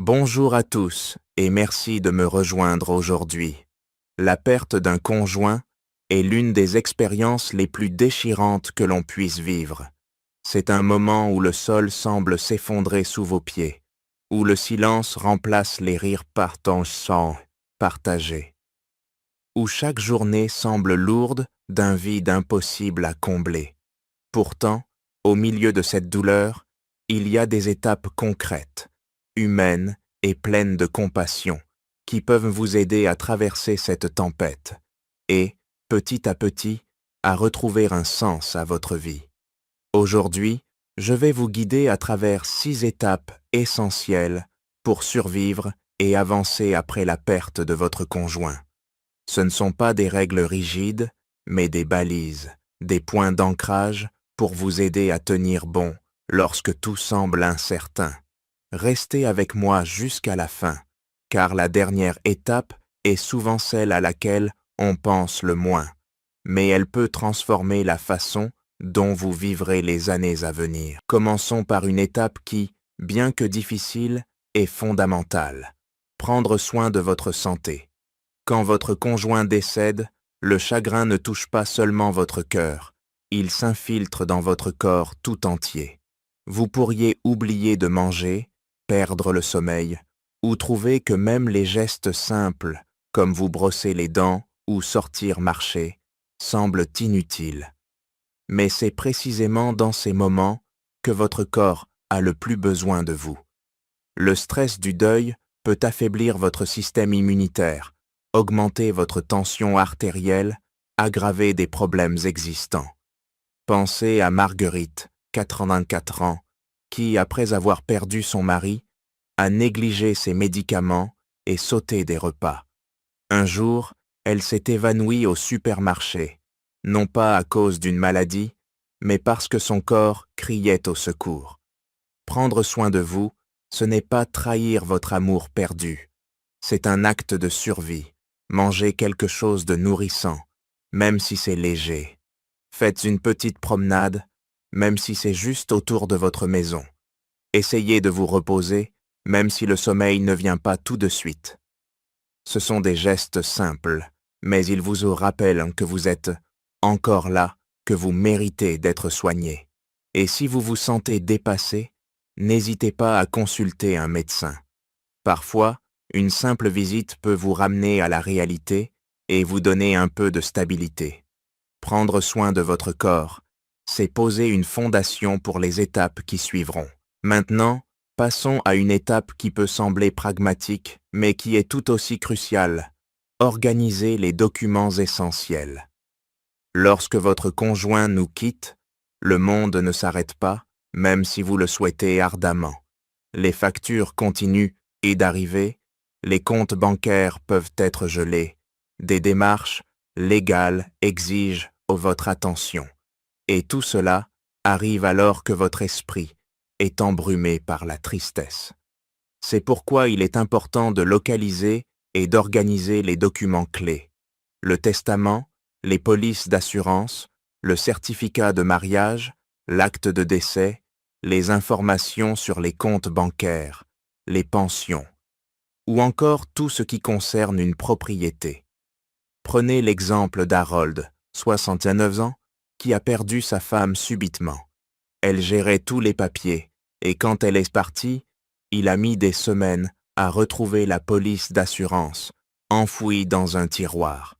Bonjour à tous et merci de me rejoindre aujourd'hui. La perte d'un conjoint est l'une des expériences les plus déchirantes que l'on puisse vivre. C'est un moment où le sol semble s'effondrer sous vos pieds, où le silence remplace les rires partagés, où chaque journée semble lourde d'un vide impossible à combler. Pourtant, au milieu de cette douleur, il y a des étapes concrètes, humaines et pleines de compassion, qui peuvent vous aider à traverser cette tempête et, petit à petit, à retrouver un sens à votre vie. Aujourd'hui, je vais vous guider à travers 6 étapes essentielles pour survivre et avancer après la perte de votre conjoint. Ce ne sont pas des règles rigides, mais des balises, des points d'ancrage pour vous aider à tenir bon lorsque tout semble incertain. Restez avec moi jusqu'à la fin, car la dernière étape est souvent celle à laquelle on pense le moins, mais elle peut transformer la façon dont vous vivrez les années à venir. Commençons par une étape qui, bien que difficile, est fondamentale. Prendre soin de votre santé. Quand votre conjoint décède, le chagrin ne touche pas seulement votre cœur, il s'infiltre dans votre corps tout entier. Vous pourriez oublier de manger, perdre le sommeil, ou trouver que même les gestes simples, comme vous brosser les dents ou sortir marcher, semblent inutiles. Mais c'est précisément dans ces moments que votre corps a le plus besoin de vous. Le stress du deuil peut affaiblir votre système immunitaire, augmenter votre tension artérielle, aggraver des problèmes existants. Pensez à Marguerite, 84 ans, qui, après avoir perdu son mari, a négligé ses médicaments et sauté des repas. Un jour, elle s'est évanouie au supermarché, non pas à cause d'une maladie, mais parce que son corps criait au secours. Prendre soin de vous, ce n'est pas trahir votre amour perdu. C'est un acte de survie. Mangez quelque chose de nourrissant, même si c'est léger. Faites une petite promenade, même si c'est juste autour de votre maison. Essayez de vous reposer, même si le sommeil ne vient pas tout de suite. Ce sont des gestes simples, mais ils vous rappellent que vous êtes encore là, que vous méritez d'être soigné. Et si vous vous sentez dépassé, n'hésitez pas à consulter un médecin. Parfois, une simple visite peut vous ramener à la réalité et vous donner un peu de stabilité. Prendre soin de votre corps, c'est poser une fondation pour les étapes qui suivront. Maintenant, passons à une étape qui peut sembler pragmatique, mais qui est tout aussi cruciale. Organiser les documents essentiels. Lorsque votre conjoint nous quitte, le monde ne s'arrête pas, même si vous le souhaitez ardemment. Les factures continuent et d'arriver, les comptes bancaires peuvent être gelés, des démarches légales exigent votre attention. Et tout cela arrive alors que votre esprit est embrumé par la tristesse. C'est pourquoi il est important de localiser et d'organiser les documents clés. Le testament, les polices d'assurance, le certificat de mariage, l'acte de décès, les informations sur les comptes bancaires, les pensions, ou encore tout ce qui concerne une propriété. Prenez l'exemple d'Harold, 69 ans, qui a perdu sa femme subitement. Elle gérait tous les papiers, et quand elle est partie, il a mis des semaines à retrouver la police d'assurance, enfouie dans un tiroir.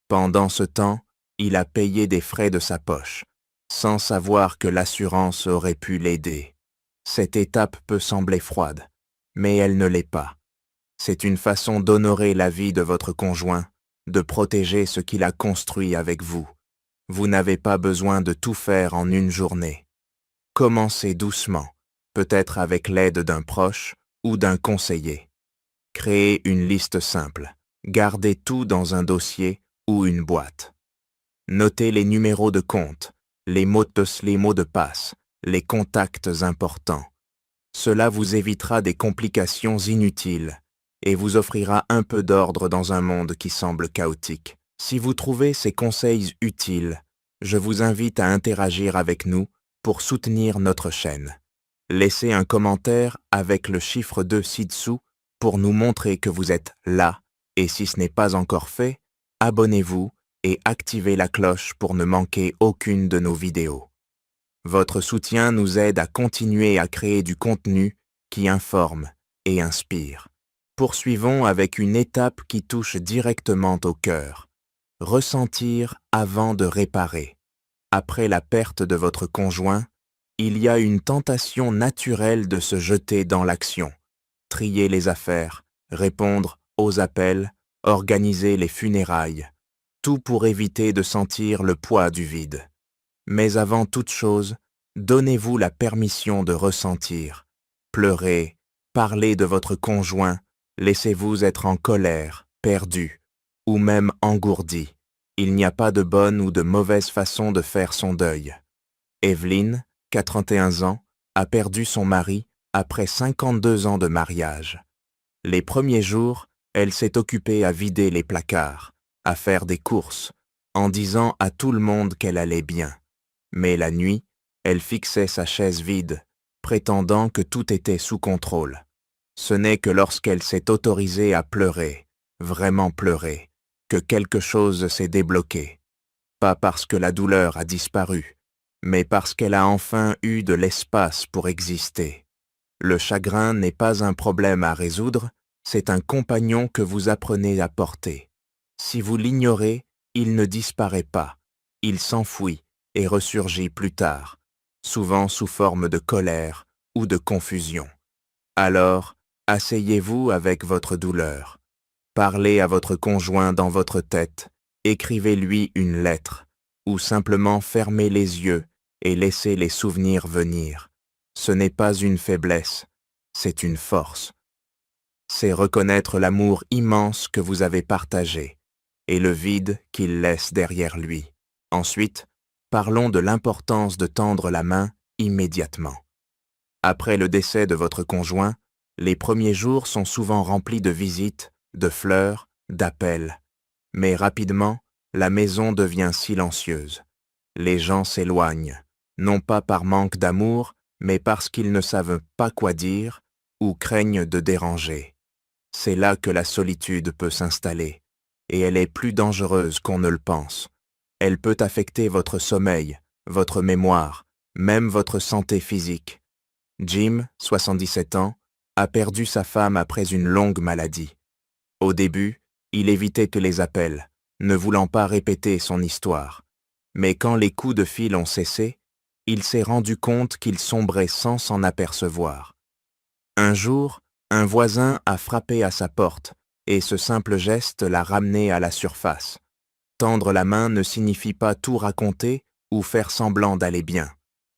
Pendant ce temps, il a payé des frais de sa poche, sans savoir que l'assurance aurait pu l'aider. Cette étape peut sembler froide, mais elle ne l'est pas. C'est une façon d'honorer la vie de votre conjoint, de protéger ce qu'il a construit avec vous. Vous n'avez pas besoin de tout faire en une journée. Commencez doucement, peut-être avec l'aide d'un proche ou d'un conseiller. Créez une liste simple. Gardez tout dans un dossier ou une boîte. Notez les numéros de compte, les mots de passe, les contacts importants. Cela vous évitera des complications inutiles et vous offrira un peu d'ordre dans un monde qui semble chaotique. Si vous trouvez ces conseils utiles, je vous invite à interagir avec nous pour soutenir notre chaîne. Laissez un commentaire avec le chiffre 2 ci-dessous pour nous montrer que vous êtes là, et si ce n'est pas encore fait, abonnez-vous et activez la cloche pour ne manquer aucune de nos vidéos. Votre soutien nous aide à continuer à créer du contenu qui informe et inspire. Poursuivons avec une étape qui touche directement au cœur. Ressentir avant de réparer. Après la perte de votre conjoint, il y a une tentation naturelle de se jeter dans l'action. Trier les affaires, répondre aux appels, organiser les funérailles. Tout pour éviter de sentir le poids du vide. Mais avant toute chose, donnez-vous la permission de ressentir. Pleurez, parlez de votre conjoint, laissez-vous être en colère, perdu, ou même engourdi. Il n'y a pas de bonne ou de mauvaise façon de faire son deuil. Evelyne, 41 ans, a perdu son mari après 52 ans de mariage. Les premiers jours, elle s'est occupée à vider les placards, à faire des courses, en disant à tout le monde qu'elle allait bien. Mais la nuit, elle fixait sa chaise vide, prétendant que tout était sous contrôle. Ce n'est que lorsqu'elle s'est autorisée à pleurer, vraiment pleurer, que quelque chose s'est débloqué. Pas parce que la douleur a disparu, mais parce qu'elle a enfin eu de l'espace pour exister. Le chagrin n'est pas un problème à résoudre, c'est un compagnon que vous apprenez à porter. Si vous l'ignorez, il ne disparaît pas, il s'enfuit et ressurgit plus tard, souvent sous forme de colère ou de confusion. Alors, asseyez-vous avec votre douleur. Parlez à votre conjoint dans votre tête, écrivez-lui une lettre, ou simplement fermez les yeux et laissez les souvenirs venir. Ce n'est pas une faiblesse, c'est une force. C'est reconnaître l'amour immense que vous avez partagé et le vide qu'il laisse derrière lui. Ensuite, parlons de l'importance de tendre la main immédiatement. Après le décès de votre conjoint, les premiers jours sont souvent remplis de visites, de fleurs, d'appels. Mais rapidement, la maison devient silencieuse. Les gens s'éloignent, non pas par manque d'amour, mais parce qu'ils ne savent pas quoi dire ou craignent de déranger. C'est là que la solitude peut s'installer, et elle est plus dangereuse qu'on ne le pense. Elle peut affecter votre sommeil, votre mémoire, même votre santé physique. Jim, 77 ans, a perdu sa femme après une longue maladie. Au début, il évitait que les appels, ne voulant pas répéter son histoire. Mais quand les coups de fil ont cessé, il s'est rendu compte qu'il sombrait sans s'en apercevoir. Un jour, un voisin a frappé à sa porte, et ce simple geste l'a ramené à la surface. Tendre la main ne signifie pas tout raconter ou faire semblant d'aller bien.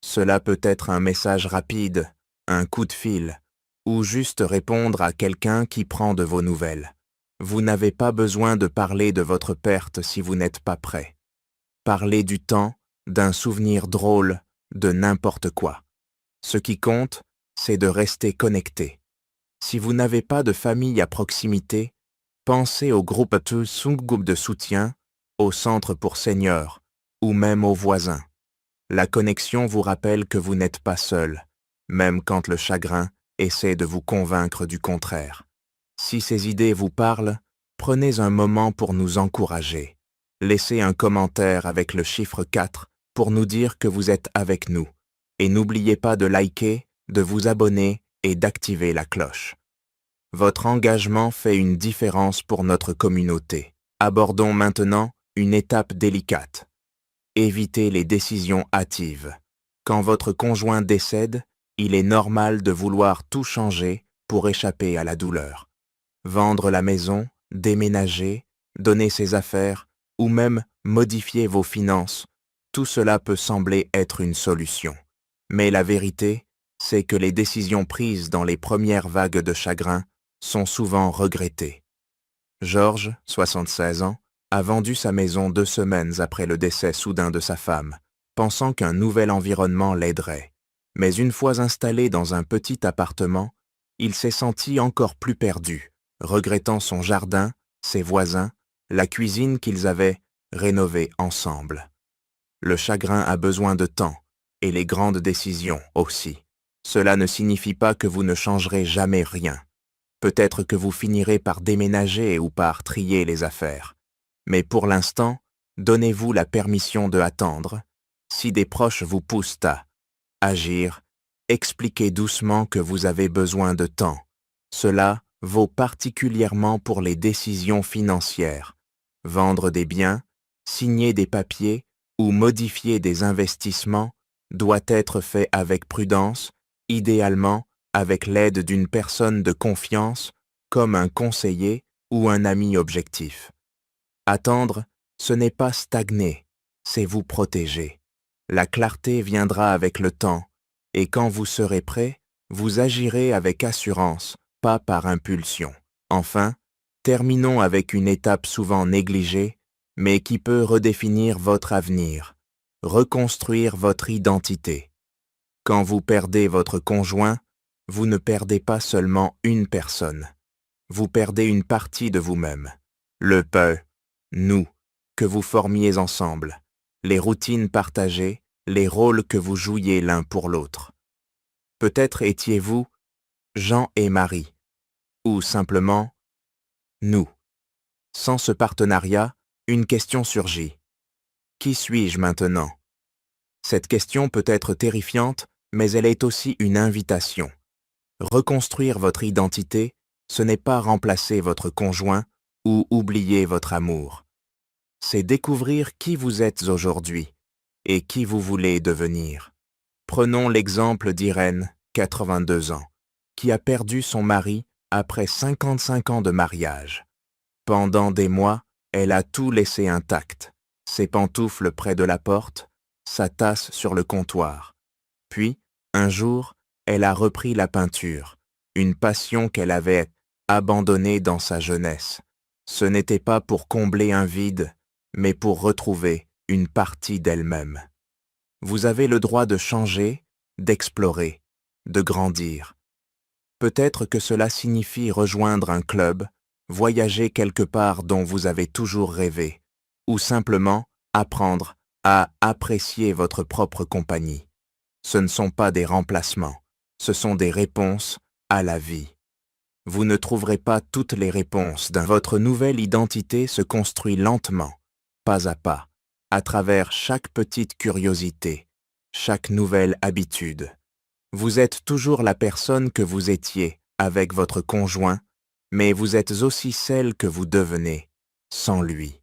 Cela peut être un message rapide, un coup de fil, ou juste répondre à quelqu'un qui prend de vos nouvelles. Vous n'avez pas besoin de parler de votre perte si vous n'êtes pas prêt. Parlez du temps, d'un souvenir drôle, de n'importe quoi. Ce qui compte, c'est de rester connecté. Si vous n'avez pas de famille à proximité, pensez au groupe de soutien, au centre pour seniors, ou même aux voisins. La connexion vous rappelle que vous n'êtes pas seul, même quand le chagrin essaie de vous convaincre du contraire. Si ces idées vous parlent, prenez un moment pour nous encourager. Laissez un commentaire avec le chiffre 4 pour nous dire que vous êtes avec nous. Et n'oubliez pas de liker, de vous abonner et d'activer la cloche. Votre engagement fait une différence pour notre communauté. Abordons maintenant une étape délicate. Évitez les décisions hâtives. Quand votre conjoint décède, il est normal de vouloir tout changer pour échapper à la douleur. Vendre la maison, déménager, donner ses affaires ou même modifier vos finances, tout cela peut sembler être une solution. Mais la vérité, c'est que les décisions prises dans les premières vagues de chagrin sont souvent regrettées. Georges, 76 ans, a vendu sa maison 2 semaines après le décès soudain de sa femme, pensant qu'un nouvel environnement l'aiderait. Mais une fois installé dans un petit appartement, il s'est senti encore plus perdu, regrettant son jardin, ses voisins, la cuisine qu'ils avaient rénovée ensemble. Le chagrin a besoin de temps, et les grandes décisions aussi. Cela ne signifie pas que vous ne changerez jamais rien. Peut-être que vous finirez par déménager ou par trier les affaires. Mais pour l'instant, donnez-vous la permission de attendre. Si des proches vous poussent à agir, expliquez doucement que vous avez besoin de temps. Cela vaut particulièrement pour les décisions financières. Vendre des biens, signer des papiers ou modifier des investissements doit être fait avec prudence, idéalement avec l'aide d'une personne de confiance comme un conseiller ou un ami objectif. Attendre, ce n'est pas stagner, c'est vous protéger. La clarté viendra avec le temps, et quand vous serez prêt, vous agirez avec assurance, pas par impulsion. Enfin, terminons avec une étape souvent négligée, mais qui peut redéfinir votre avenir, reconstruire votre identité. Quand vous perdez votre conjoint, vous ne perdez pas seulement une personne, vous perdez une partie de vous-même. Le peu, nous, que vous formiez ensemble, les routines partagées, les rôles que vous jouiez l'un pour l'autre. Peut-être étiez-vous Jean et Marie, ou simplement nous. Sans ce partenariat, une question surgit. Qui suis-je maintenant? Cette question peut être terrifiante, mais elle est aussi une invitation. Reconstruire votre identité, ce n'est pas remplacer votre conjoint ou oublier votre amour. C'est découvrir qui vous êtes aujourd'hui et qui vous voulez devenir. Prenons l'exemple d'Irène, 82 ans, qui a perdu son mari après 55 ans de mariage. Pendant des mois, elle a tout laissé intact, ses pantoufles près de la porte, sa tasse sur le comptoir. Puis, un jour, elle a repris la peinture, une passion qu'elle avait abandonnée dans sa jeunesse. Ce n'était pas pour combler un vide, mais pour retrouver une partie d'elle-même. Vous avez le droit de changer, d'explorer, de grandir. Peut-être que cela signifie rejoindre un club, voyager quelque part dont vous avez toujours rêvé, ou simplement apprendre à apprécier votre propre compagnie. Ce ne sont pas des remplacements, ce sont des réponses à la vie. Vous ne trouverez pas toutes les réponses. Votre nouvelle identité se construit lentement, pas à pas, à travers chaque petite curiosité, chaque nouvelle habitude. Vous êtes toujours la personne que vous étiez avec votre conjoint, mais vous êtes aussi celle que vous devenez sans lui.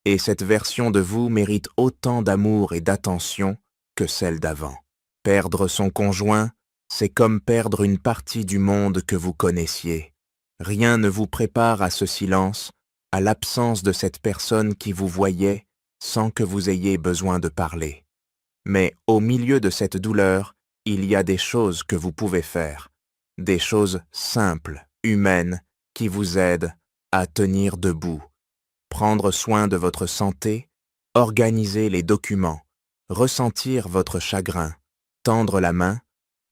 Et cette version de vous mérite autant d'amour et d'attention que celle d'avant. Perdre son conjoint, c'est comme perdre une partie du monde que vous connaissiez. Rien ne vous prépare à ce silence, à l'absence de cette personne qui vous voyait sans que vous ayez besoin de parler. Mais au milieu de cette douleur, il y a des choses que vous pouvez faire, des choses simples, humaines, qui vous aident à tenir debout. Prendre soin de votre santé, organiser les documents, ressentir votre chagrin, tendre la main,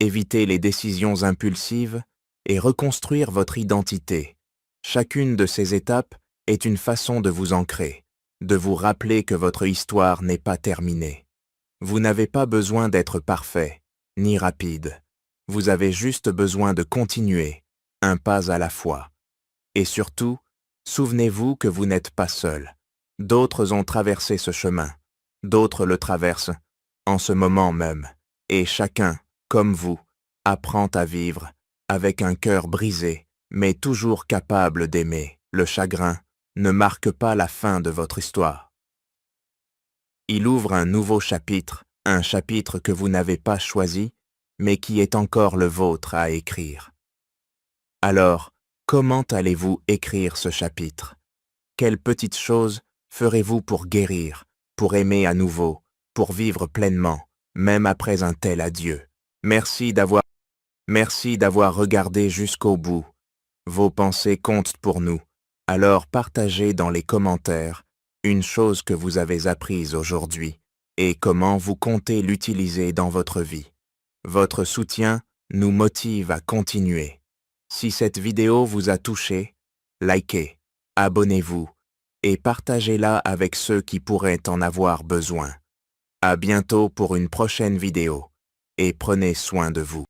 éviter les décisions impulsives et reconstruire votre identité. Chacune de ces étapes est une façon de vous ancrer, de vous rappeler que votre histoire n'est pas terminée. Vous n'avez pas besoin d'être parfait, ni rapide. Vous avez juste besoin de continuer, un pas à la fois. Et surtout, souvenez-vous que vous n'êtes pas seul. D'autres ont traversé ce chemin, d'autres le traversent en ce moment même, et chacun, comme vous, apprend à vivre avec un cœur brisé, mais toujours capable d'aimer. Le chagrin ne marque pas la fin de votre histoire. Il ouvre un nouveau chapitre, un chapitre que vous n'avez pas choisi, mais qui est encore le vôtre à écrire. Alors, comment allez-vous écrire ce chapitre? Quelles petites choses ferez-vous pour guérir, pour aimer à nouveau, pour vivre pleinement, même après un tel adieu? Merci d'avoir regardé jusqu'au bout. Vos pensées comptent pour nous. Alors partagez dans les commentaires une chose que vous avez apprise aujourd'hui et comment vous comptez l'utiliser dans votre vie. Votre soutien nous motive à continuer. Si cette vidéo vous a touché, likez, abonnez-vous et partagez-la avec ceux qui pourraient en avoir besoin. À bientôt pour une prochaine vidéo et prenez soin de vous.